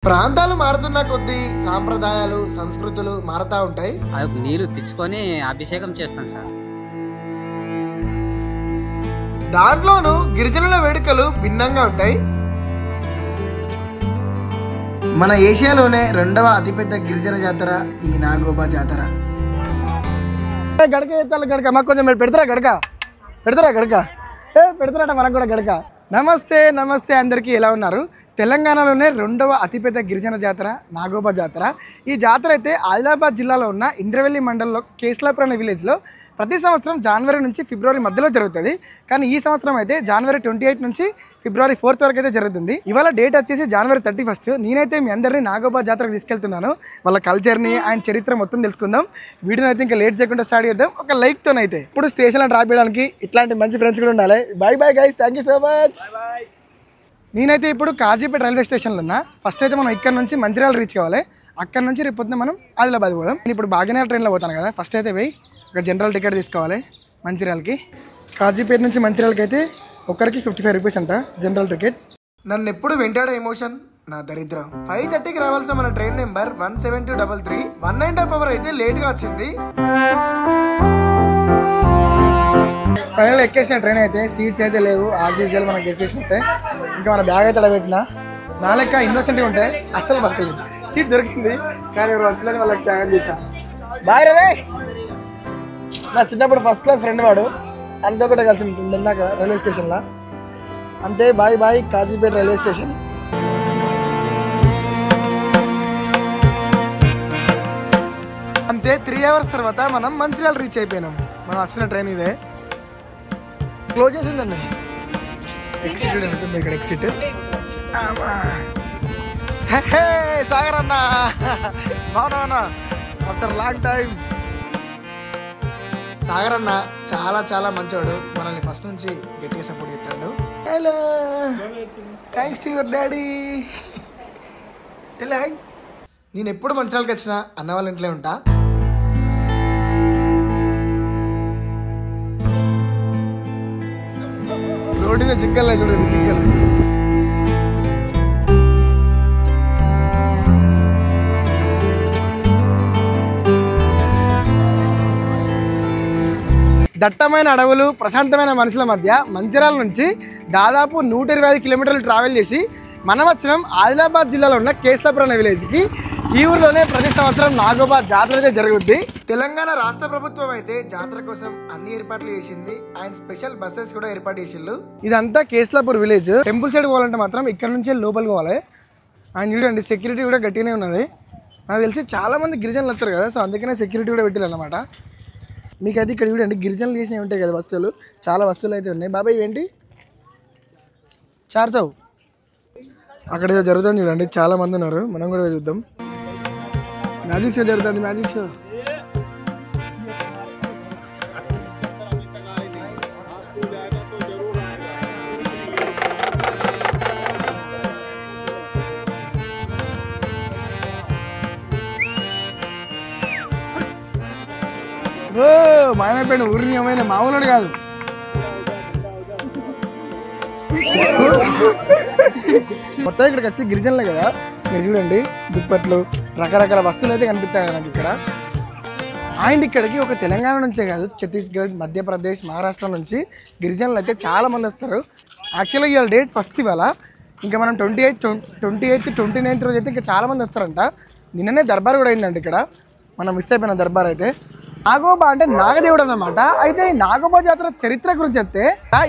ప్రాంతాలు మారుతున్న కొద్దీ సాంప్రదాయాలు సంస్కృతులు మారుతూ ఉంటాయి. నీరు తెచ్చుకొని అభిషేకం చేస్తాం సార్. దాంట్లోనూ గిరిజనుల వేడుకలు భిన్నంగా ఉంటాయి. మన ఏషియాలోనే రెండవ అతిపెద్ద గిరిజన జాతర ఈ నాగోబా జాతర. గడక ఎత్తాలి, గడక మాకు కొంచెం పెడతారా? పెడతారా పెడతారట మనకు కూడా గడక. నమస్తే నమస్తే అందరికీ, ఎలా ఉన్నారు? తెలంగాణలోనే రెండవ అతిపెద్ద గిరిజన జాతర నాగోబా జాతర. ఈ జాతర అయితే ఆదిలాబాద్ జిల్లాలో ఉన్న ఇంద్రవెల్లి మండలంలో కేస్లాపురం అనే విలేజ్లో ప్రతి సంవత్సరం జనవరి నుంచి ఫిబ్రవరి మధ్యలో జరుగుతుంది. కానీ ఈ సంవత్సరం అయితే జనవరి 28 నుంచి ఫిబ్రవరి 4 వరకు అయితే జరుగుతుంది. ఇవాళ డేట్ వచ్చేసి జనవరి 31. నేనైతే మీ అందరినీ నాగోబా జాతరకు తీసుకెళ్తున్నాను. వాళ్ళ కల్చర్ని అండ్ చరిత్ర మొత్తం తెలుసుకుందాం. వీడియోని అయితే ఇంకా లేట్ చేయకుండా స్టార్ట్ చేద్దాం ఒక లైక్తోనైతే. ఇప్పుడు స్టేషన్లో డ్రాప్ చేయడానికి ఇట్లాంటి మంచి ఫ్రెండ్స్ కూడా ఉండాలి. Bye bye guys, thank you so much. నేనైతే ఇప్పుడు కాజీపేట రైల్వే స్టేషన్లో ఉన్నా. ఫస్ట్ అయితే మనం ఇక్కడ నుంచి మంచిర్యాల రీచ్ కావాలి. అక్కడ నుంచి రేపు పొద్దున మనం ఆదిలాబాద్ పోదాం. నేను ఇప్పుడు భాగ్యనగర్ ట్రైన్లో పోతాను కదా. ఫస్ట్ అయితే పోయి ఒక జనరల్ టికెట్ తీసుకోవాలి మంచిర్యాలకి. కాజీపేట నుంచి మంచిర్యాలకి అయితే ఒకరికి 55 రూపీస్ అంట జనరల్ టికెట్. నన్ను ఎప్పుడు వెంటాడే ఎమోషన్ నా దరిద్రం. 5:30కి రావాల్సిన మన ట్రైన్ నెంబర్ 17233 1.5 అవర్ అయితే లేట్గా వచ్చింది. ఫైనల్ ఎక్కేసిన ట్రైన్ అయితే సీట్స్ అయితే లేవు. యాజ్ యూజువల్ మనకి ఎక్కేసినట్టే. ఇంకా మన బ్యాగ్ అయితే అలా పెట్టినా. నా లెక్క ఇన్నోసెంట్గా ఉంటే అస్సలు బతకదు. సీట్ దొరికింది కానీ వచ్చలని వాళ్ళకి త్యాగం చేశా. బాయ్ రే. నా చిన్నప్పుడు ఫస్ట్ క్లాస్ ఫ్రెండ్ వాడు, అంతా కూడా కలిసి ఉంటుంది ఇందాక రైల్వే స్టేషన్లో. అంతే, bye bye Kazipet railway station. అంతే 3 అవర్స్ తర్వాత మనం మంచిర్యాల రీచ్ అయిపోయినాం. మనం వచ్చిన ట్రైన్ ఇదే. క్లోజ్ చేసిందండి. ఎక్సిట్ ఉంటుంది ఇక్కడ. ఎక్సిట్. సాగర్ అన్న బాగున్నా ఆఫ్టర్ లాంగ్ టైం. సాగర్ అన్న చాలా చాలా మంచివాడు. మనల్ని ఫస్ట్ నుంచి గట్టిగా సపోర్ట్ చేస్తాడు. Hello, thanks to your daddy. నేను ఎప్పుడు మంచిర్యాలకి వచ్చినా అన్న వాళ్ళ ఇంట్లో ఉంటా. రోడ్డు మీద జింకలు చూడండి, జింకలు. దట్టమైన అడవులు, ప్రశాంతమైన మనుషుల మధ్య మంచిర్యాల నుంచి దాదాపు 125 కిలోమీటర్లు ట్రావెల్ చేసి మనం వచ్చినాం ఆదిలాబాద్ జిల్లాలో ఉన్న కేస్లాపురం అనే విలేజ్కి. ఈ ఊరిలోనే ప్రతి సంవత్సరం నాగోబా జాతర అయితే జరుగుద్ది. తెలంగాణ రాష్ట్ర ప్రభుత్వం అయితే జాతర కోసం అన్ని ఏర్పాట్లు చేసింది. అండ్ స్పెషల్ బస్సెస్ కూడా ఏర్పాటు చేసిండు. ఇదంతా కేస్లాపూర్ విలేజ్. టెంపుల్ సైడ్ పోవాలంటే మాత్రం ఇక్కడ నుంచి లోపలికి పోవాలి. అండ్ చూడండి, సెక్యూరిటీ కూడా గట్టిగానే ఉన్నది. నాకు తెలిసి చాలా మంది గిరిజనులు వస్తారు కదా, సో అందుకనే సెక్యూరిటీ కూడా పెట్టాలన్నమాట. మీకు అది ఇక్కడ చూడండి, గిరిజనులు చేసినవి ఉంటాయి కదా వస్తువులు, చాలా వస్తువులు అయితే ఉన్నాయి. బాబాయ్ ఇవేంటి? చార్చావు. అక్కడ ఏదో జరుగుతుంది చూడండి, చాలా మంది ఉన్నారు. మనం కూడా చూద్దాం. మ్యాజిక్ షో జరుగుతుంది, మ్యాజిక్ షో. ఓ మాయమైపోయిన ఊరిని ఏమైనా మామూలు కాదు. మొత్తం ఇక్కడికి వచ్చి గిరిజనులే కదా. మీరు చూడండి, దుప్పట్లు, రకరకాల వస్తువులు అయితే కనిపిస్తాయి నాకు ఇక్కడ. అండ్ ఇక్కడికి ఒక తెలంగాణ నుంచే కాదు, ఛత్తీస్గఢ్, మధ్యప్రదేశ్, మహారాష్ట్ర నుంచి గిరిజనులు అయితే చాలా మంది వస్తారు. యాక్చువల్గా ఇవాళ డేట్ ఫస్ట్ ఇవాళ. ఇంకా మనం 28th 29th రోజు అయితే ఇంకా చాలా మంది వస్తారంట. నిన్ననే దర్బార్ కూడా అయిందంట ఇక్కడ. మనం మిస్ అయిపోయిన దర్బార్ అయితే. నాగోబా అంటే నాగదేవుడు అన్నమాట. అయితే ఈ నాగోబా జాతర చరిత్ర గురించి చెప్తే,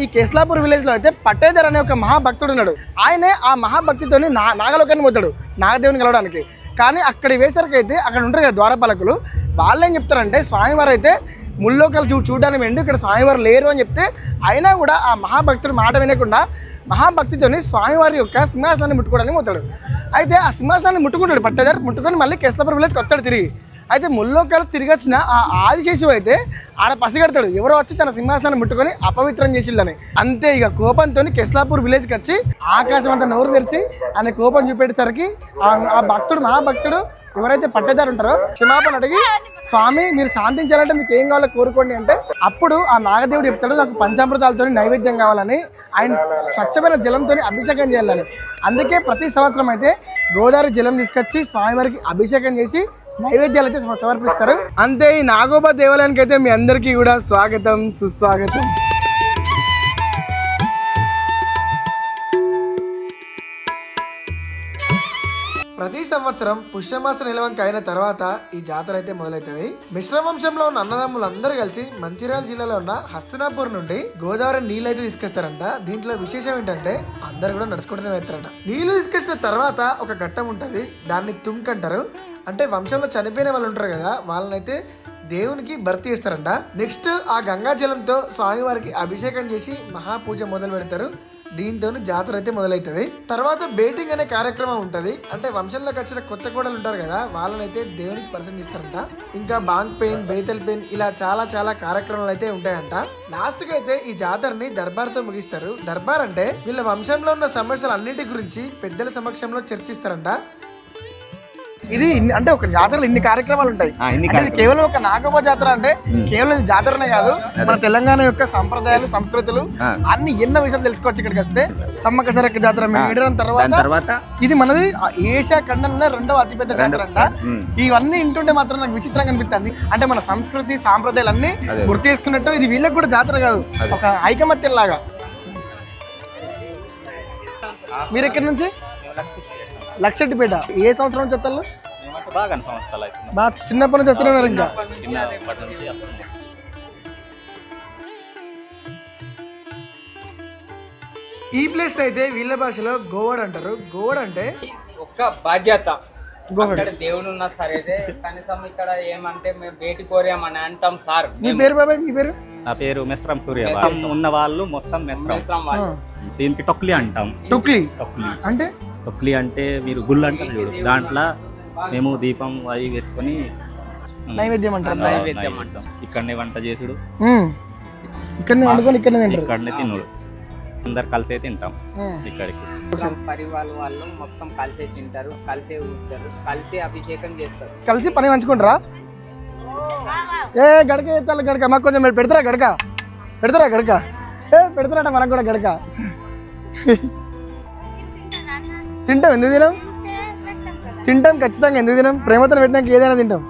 ఈ కేస్లాపూర్ విలేజ్ లో అయితే పట్టేదర్ అనే ఒక మహాభక్తుడు ఉన్నాడు. ఆయనే ఆ మహాభక్తితోని నాగలోకాన్ని పోతాడు నాగదేవుని కలవడానికి. కానీ అక్కడి వేసరికి అయితే అక్కడ ఉంటారు కదా ద్వారపాలకులు, వాళ్ళు ఏం చెప్తారంటే స్వామివారు అయితే ముల్లోకాలు చూడడానికి వెండి ఇక్కడ స్వామివారు లేరు అని చెప్తే, అయినా కూడా ఆ మహాభక్తుడు మాట వినకుండా మహాభక్తితోని స్వామివారి యొక్క సింహాసనాన్ని ముట్టుకోవడానికి పోతాడు. అయితే ఆ సింహాసనాన్ని ముట్టుకుంటాడు పట్టేదర్. ముట్టుకొని మళ్ళీ కేస్లాపూర్ విలేజ్కి వస్తాడు తిరిగి. అయితే ముల్లోకాలు తిరిగి వచ్చిన ఆ ఆదిశేషువు అయితే ఆడ పసిగడతాడు, ఎవరో వచ్చి తన సింహాసనాన్ని ముట్టుకొని అపవిత్రం చేసిల్లని. అంతే ఇక కోపంతో కేస్లాపూర్ విలేజ్కి వచ్చి ఆకాశం అంతా నోరు తెరిచి ఆయన కోపం చూపెట్టేసరికి ఆ భక్తుడు మహాభక్తుడు ఎవరైతే పట్టేదారు ఉంటారో క్షమాపణ అడిగి స్వామి మీరు శాంతించాలంటే మీకు ఏం కావాలో కోరుకోండి అంటే అప్పుడు ఆ నాగదేవుడు చెప్తాడు నాకు పంచామృతాలతో నైవేద్యం కావాలని, ఆయన స్వచ్ఛమైన జలంతో అభిషేకం చేయాలని. అందుకే ప్రతి సంవత్సరం అయితే గోదావరి జలం తీసుకొచ్చి స్వామివారికి అభిషేకం చేసి నైవేద్యాలు అయితే సమర్పిస్తారు. అంతే ఈ నాగోబా దేవాలయానికి అయితే మీ అందరికీ కూడా స్వాగతం సుస్వాగతం. ప్రతి సంవత్సరం పుష్యమాస నిలవంక అయిన తర్వాత ఈ జాతర అయితే మొదలవుతుంది. మిశ్ర వంశంలో ఉన్న అన్నదమ్ములు అందరూ కలిసి మంచిర్యాల జిల్లాలో ఉన్న హస్తినాపూర్ నుండి గోదావరి నీళ్ళు అయితే తీసుకొస్తారంట. దీంట్లో విశేషం ఏంటంటే అందరు కూడా నడుచుకుంటూనే వెళ్తారంట. నీళ్లు తీసుకొచ్చిన తర్వాత ఒక ఘట్టం ఉంటది, దాన్ని తుమ్క్ అంటారు. అంటే వంశంలో చనిపోయిన వాళ్ళు ఉంటారు కదా, వాళ్ళనైతే దేవునికి భర్తీ చేస్తారంట. నెక్స్ట్ ఆ గంగా జలంతో స్వామివారికి అభిషేకం చేసి మహాపూజ మొదలు పెడతారు. దీంతో జాతర అయితే మొదలవుతుంది. తర్వాత బేటింగ్ అనే కార్యక్రమం ఉంటది. అంటే వంశంలోకి వచ్చిన కొత్త కోడలు ఉంటారు కదా, వాళ్ళనైతే దేవునికి పరిచయం చేస్తారంట. ఇంకా బాంగ్ పెయిన్, బేతల్ పెయిన్ ఇలా చాలా చాలా కార్యక్రమాలు అయితే ఉంటాయంట. లాస్ట్ కి అయితే ఈ జాతరని దర్బార్ తో ముగిస్తారు. దర్బార్ అంటే వీళ్ళ వంశంలో ఉన్న సమస్యలు అన్నిటి గురించి పెద్దల సమక్షంలో చర్చిస్తారంట. ఇది అంటే ఒక జాతరలో ఇన్ని కార్యక్రమాలు ఉంటాయి. ఇది కేవలం ఒక నాగోబా జాతర అంటే కేవలం ఇది జాతరనే కాదు, మన తెలంగాణ యొక్క సంప్రదాయాలు సంస్కృతులు అన్ని ఎన్నో విషయాలు తెలుసుకోవచ్చు. ఇక్కడికి వస్తే సమ్మక్క సారక్క జాతర మేడరం తర్వాత ఇది మనది ఏషియా ఖండంలో 2వ అతిపెద్ద జాతర అంట. ఇవన్నీ ఇంటుంటే మాత్రం నాకు విచిత్రంగా అనిపిస్తుంది. అంటే మన సంస్కృతి సాంప్రదాయాలు అన్ని గుర్తు చేసుకున్నట్టు ఇది వీళ్ళకి కూడా జాతర కాదు, ఒక ఐకమత్యం లాగా. మీరు ఎక్కడి నుంచి? లక్షెట్టిపేట. ఏ సంవత్సరం నుంచి వస్తారు? బాగా చిన్నప్పటి నుంచి వస్తున్నారు. ఇంకా ఈ ప్లేస్ అయితే వీళ్ళ భాషలో గోవడ్ అంటారు. గోవడ్ అంటే ఒక్క బాధ్యత. దేవుడు ఉన్నా సరే కనీసం ఇక్కడ ఏమంటే మేము బేటి కోరామని అంటాం సార్. మీ పేరు బాబాయ్? మీ పేరు? నా పేరు మెస్రం సూర్య. ఉన్న వాళ్ళు మొత్తం మెస్రం. దీనికి టొక్లీ అంటాం. టొక్లీ అంటే టొక్లీ అంటే మీరు గుళ్ళు అంటారు చూడు, దాంట్లో మేము దీపం అవి పెట్టుకొని నైవేద్యం అంటాం. ఇక్కడనే వంట చేసుడు, ఇక్కడనే వండుకొని ఇక్కడనే తినుడు. అందరు కలిసే తింటాం. ఇక్కడికి పరివార వాళ్ళు మొత్తం కలిసే తింటారు, కలిసే ఊరుతారు, కలిసే అభిషేకం చేస్తారు, కలిసి పని పంచుకుంటారా? ఏ గడక ఎత్తాలి, గడక మాకు కొంచెం పెడతారా? గడక పెడతారా? గడక పెడతారట మనకు కూడా గడక. తింటాం. ఎందుకు తినాం? తింటాం ఖచ్చితంగా. ఎందుకు తినాం? ప్రేమతో పెట్టినాక ఏదైనా తింటాం.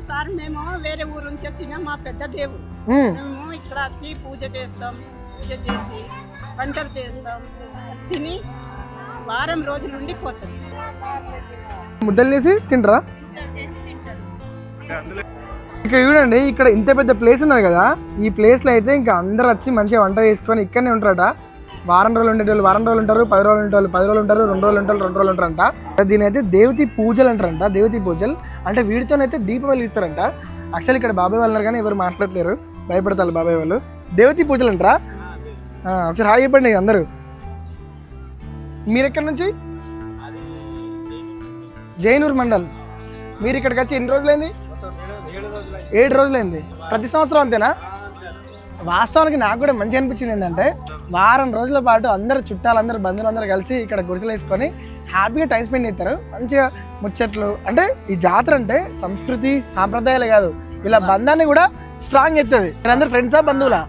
సార్ మేము వేరే ఊరు నుంచి వచ్చిన మా పెద్ద దేవుడు, మేము ఇక్కడ వచ్చి పూజ చేస్తాం. పూజ చేసి వంటలు చేస్తాం, తిని వారం రోజులు ఉండిపోతాం. ముద్దలు చేసి తింటారా? ఇక్కడ చూడండి, ఇక్కడ ఇంత పెద్ద ప్లేస్ ఉన్నది కదా, ఈ ప్లేస్లో అయితే ఇంకా అందరు వచ్చి మంచిగా వంట చేసుకొని ఇక్కడనే ఉంటారట. వారం రోజులు ఉండేటోళ్ళు వారం రోజులు ఉంటారు, 10 రోజులు ఉంటారు 10 రోజులు ఉంటారు, 2 రోజులు ఉంటారు 2 రోజులు ఉంటారంట. దీని అయితే దేవతి పూజలు అంటారంట. దేవతి పూజలు అంటే వీటితోనైతే దీపం వెలిగిస్తారంట. యాక్చువల్లీ ఇక్కడ బాబాయ్ వాళ్ళు ఉన్నారు కానీ ఎవరు మాట్లాడలేరు, భయపడతారు బాబాయ్ వాళ్ళు. దేవతి పూజలు అంటారా? ఒకసారి హాయ్ చెప్పండి అందరూ. మీరు ఎక్కడి నుంచి? జైనూర్ మండల్. మీరు ఇక్కడికి వచ్చి ఎన్ని రోజులైంది? 7 రోజులైంది. ప్రతి సంవత్సరం అంతేనా? వాస్తవానికి నాకు కూడా మంచి అనిపించింది ఏంటంటే వారం రోజుల పాటు అందరు చుట్టాలు అందరు బంధువులు అందరూ కలిసి ఇక్కడ గుడిసెలు వేసుకొని హ్యాపీగా టైం స్పెండ్ చేస్తారు. మంచిగా ముచ్చట్లు. అంటే ఈ జాతర అంటే సంస్కృతి సాంప్రదాయాలే కాదు, వీళ్ళ బంధాన్ని కూడా స్ట్రాంగ్ ఎత్తుంది. అందరు ఫ్రెండ్సా బంధువులా?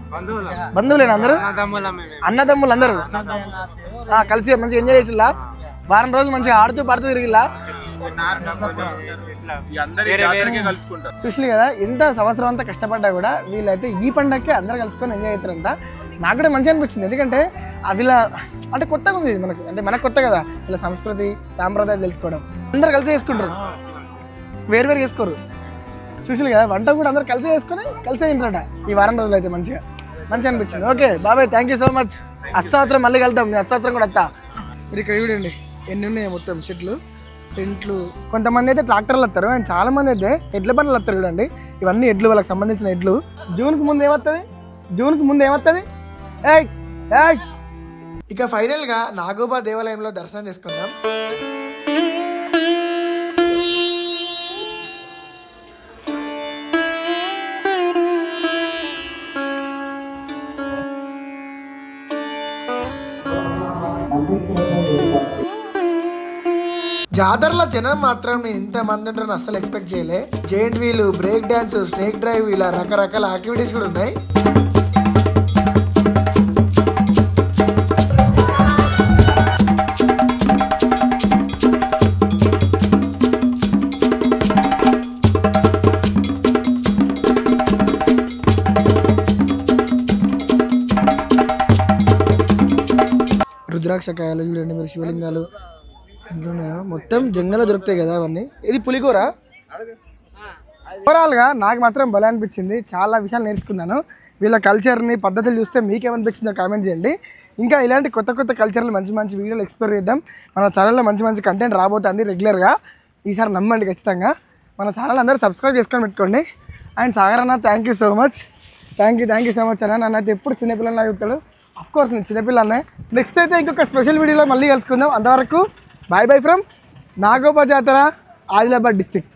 బంధువులేనా అందరూ? అన్నదమ్ములు అందరూ కలిసి మంచిగా ఎంజాయ్ చేసిలా? వారం రోజులు మంచిగా ఆడుతూ పాడుతూ తిరిగిలా? చూసి కదా ఎంత సంవత్సరం అంతా కష్టపడ్డా కూడా వీళ్ళైతే ఈ పండగకి అందరు కలుసుకొని ఎంజాయ్ అవుతారంట. నాకు కూడా మంచిగా అనిపించింది. ఎందుకంటే వీళ్ళ అంటే కొత్తగా ఉంది మనకు, అంటే మనకు కొత్త కదా వీళ్ళ సంస్కృతి సాంప్రదాయాలు తెలుసుకోవడం. అందరు కలిసి చేసుకుంటారు, వేరు చేసుకోరు. చూసి కదా వంట కూడా అందరు కలిసి చేసుకొని కలిసే తింటారట ఈ వారం రోజులు అయితే. మంచిగా అనిపించింది. ఓకే బాబాయ్, థ్యాంక్ యూ సో మచ్. అత్సవత్సరం మళ్ళీ వెళ్తాం. నేను అత్సవత్సరం కూడా వస్తా. మీరు ఇక్కడ చూడండి ఎన్ని ఉన్నాయి మొత్తం షెట్లు, టెంట్లు. కొంతమంది అయితే ట్రాక్టర్లు వస్తారు అండ్ చాలా మంది అయితే ఎడ్ల బండ్లు వస్తారు. చూడండి ఇవన్నీ ఎడ్లు, వాళ్ళకి సంబంధించిన ఎడ్లు. జూన్కి ముందు ఏమవుతుంది? ఇక ఫైనల్ గా నాగోబా దేవాలయంలో దర్శనం చేసుకుందాం. జాతరలో జనం మాత్రం నేను ఇంత మంది ఉంటారని అస్సలు ఎక్స్పెక్ట్ చేయలే. Giant wheel, break dance, snake drive ఇలా రకరకాల యాక్టివిటీస్ కూడా ఉన్నాయి. రుద్రాక్షకాయలు చూడండి మీరు, శివలింగాలు ఇంట్లోనే మొత్తం జంగల్లో దొరుకుతాయి కదా అవన్నీ. ఇది పులికూర. ఓవరాల్గా నాకు మాత్రం భలే అనిపించింది, చాలా విషయాలు నేర్చుకున్నాను. వీళ్ళ కల్చర్ని పద్ధతులు చూస్తే మీకేమనిపించిందో కామెంట్ చేయండి. ఇంకా ఇలాంటి కొత్త కొత్త కల్చర్లు మంచి మంచి వీడియోలు ఎక్స్ప్లోర్ చేద్దాం. మన ఛానల్లో మంచి మంచి కంటెంట్ రాబోతుంది రెగ్యులర్గా. ఈసారి నమ్మండి ఖచ్చితంగా. మన ఛానల్ అందరూ సబ్స్క్రైబ్ చేసుకొని పెట్టుకోండి. అండ్ సాగర్ అన్న thank you so much. Thank you so much అన్న. నన్ను అయితే ఎప్పుడు చిన్నపిల్లలు అడుగుతాడు. అఫ్కోర్స్ నేను చిన్నపిల్లనే. నెక్స్ట్ అయితే ఇంకొక స్పెషల్ వీడియోలో మళ్ళీ కలుసుకుందాం. అంతవరకు బాయ్ బాయ్ ఫ్రమ్ నాగోబా జాతర, ఆదిలాబాద్ డిస్ట్రిక్ట్.